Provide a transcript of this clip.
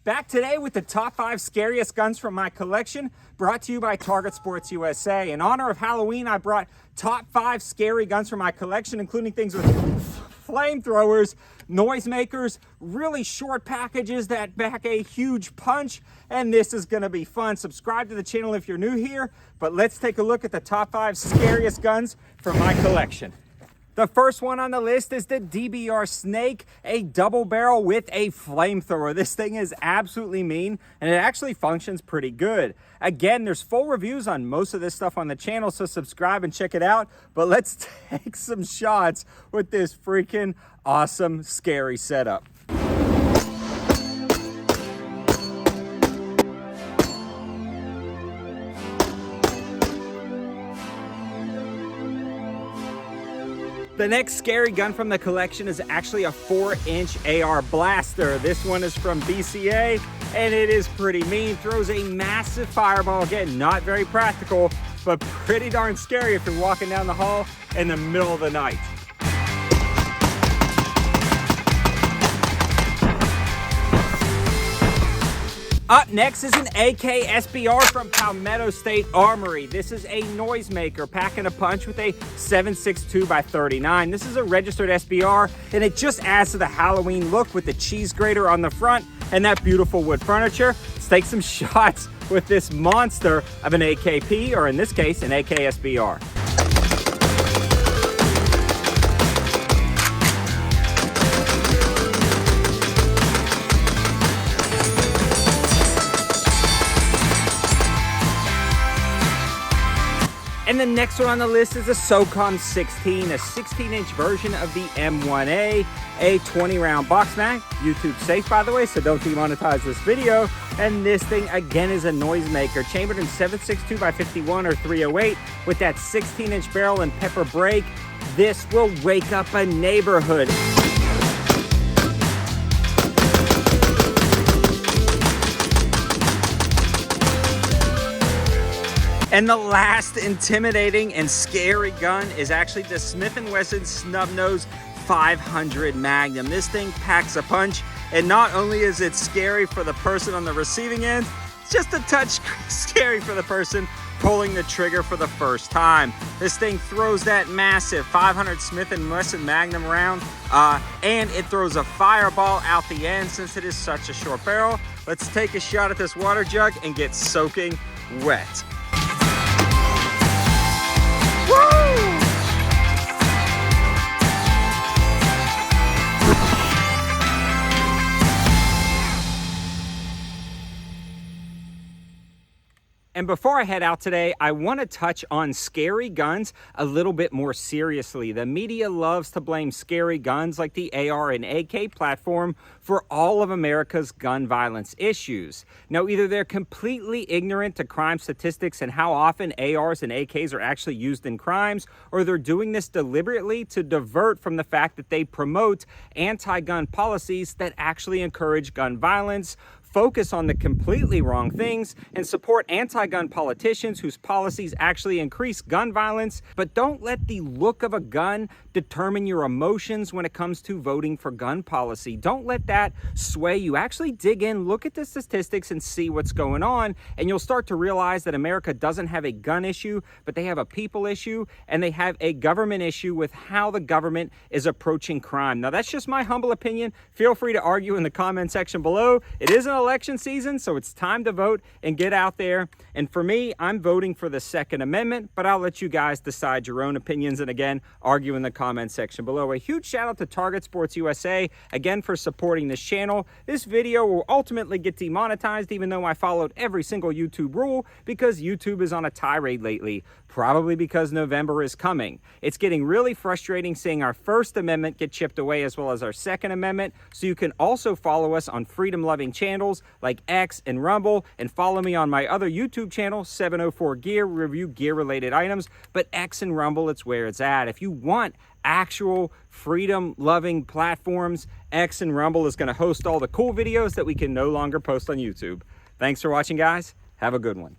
Back today with the top 5 scariest guns from my collection, brought to you by Target Sports USA. In honor of Halloween, I brought top 5 scary guns from my collection, including things with flamethrowers, noisemakers, really short packages that pack a huge punch, and this is gonna be fun. Subscribe to the channel if you're new here, but let's take a look at the top 5 scariest guns from my collection. The first one on the list is the DBR Snake, a double barrel with a flamethrower. This thing is absolutely mean, and it actually functions pretty good. Again, there's full reviews on most of this stuff on the channel, so subscribe and check it out. But let's take some shots with this freaking awesome, scary setup. The next scary gun from the collection is actually a 4-inch AR blaster. This one is from BCA, and it is pretty mean. Throws a massive fireball. Again, not very practical, but pretty darn scary if you're walking down the hall in the middle of the night. Up next is an AK SBR from Palmetto State Armory. This is a noisemaker, packing a punch with a 7.62 by 39. This is a registered SBR, and it just adds to the Halloween look with the cheese grater on the front and that beautiful wood furniture. Let's take some shots with this monster of an AKP, or in this case, an AK SBR. And the next one on the list is a SOCOM 16, a 16-inch version of the M1A, a 20-round box mag. YouTube safe, by the way, so don't demonetize this video. And this thing, again, is a noisemaker, chambered in 7.62 by 51 or 308 with that 16-inch barrel and pepper brake. This will wake up a neighborhood. And the last intimidating and scary gun is actually the Smith & Wesson Snub-Nose 500 Magnum. This thing packs a punch, and not only is it scary for the person on the receiving end, it's just a touch scary for the person pulling the trigger for the first time. This thing throws that massive 500 Smith & Wesson Magnum round, and it throws a fireball out the end since it is such a short barrel. Let's take a shot at this water jug and get soaking wet. And before I head out today, I want to touch on scary guns a little bit more seriously. The media loves to blame scary guns like the AR and AK platform for all of America's gun violence issues. Now, either they're completely ignorant to crime statistics and how often ARs and AKs are actually used in crimes, or they're doing this deliberately to divert from the fact that they promote anti-gun policies that actually encourage gun violence, focus on the completely wrong things, and support anti-gun politicians whose policies actually increase gun violence. But don't let the look of a gun determine your emotions when it comes to voting for gun policy. Don't let that sway you. Actually dig in, look at the statistics, and see what's going on, and you'll start to realize that America doesn't have a gun issue, but they have a people issue, and they have a government issue with how the government is approaching crime. Now, that's just my humble opinion. Feel free to argue in the comment section below. It is an election season, so it's time to vote and get out there. And for me, I'm voting for the Second Amendment, but I'll let you guys decide your own opinions, and again, argue in the comment section below. A huge shout out to Target Sports USA, again, for supporting this channel. This video will ultimately get demonetized, even though I followed every single YouTube rule, because YouTube is on a tirade lately, probably because November is coming. It's getting really frustrating seeing our First Amendment get chipped away, as well as our Second Amendment. So you can also follow us on freedom-loving channels like X and Rumble, and follow me on my other YouTube channel, 704 Gear, review gear-related items. But X and Rumble, it's where it's at. If you want actual freedom-loving platforms, X and Rumble is going to host all the cool videos that we can no longer post on YouTube. Thanks for watching, guys. Have a good one.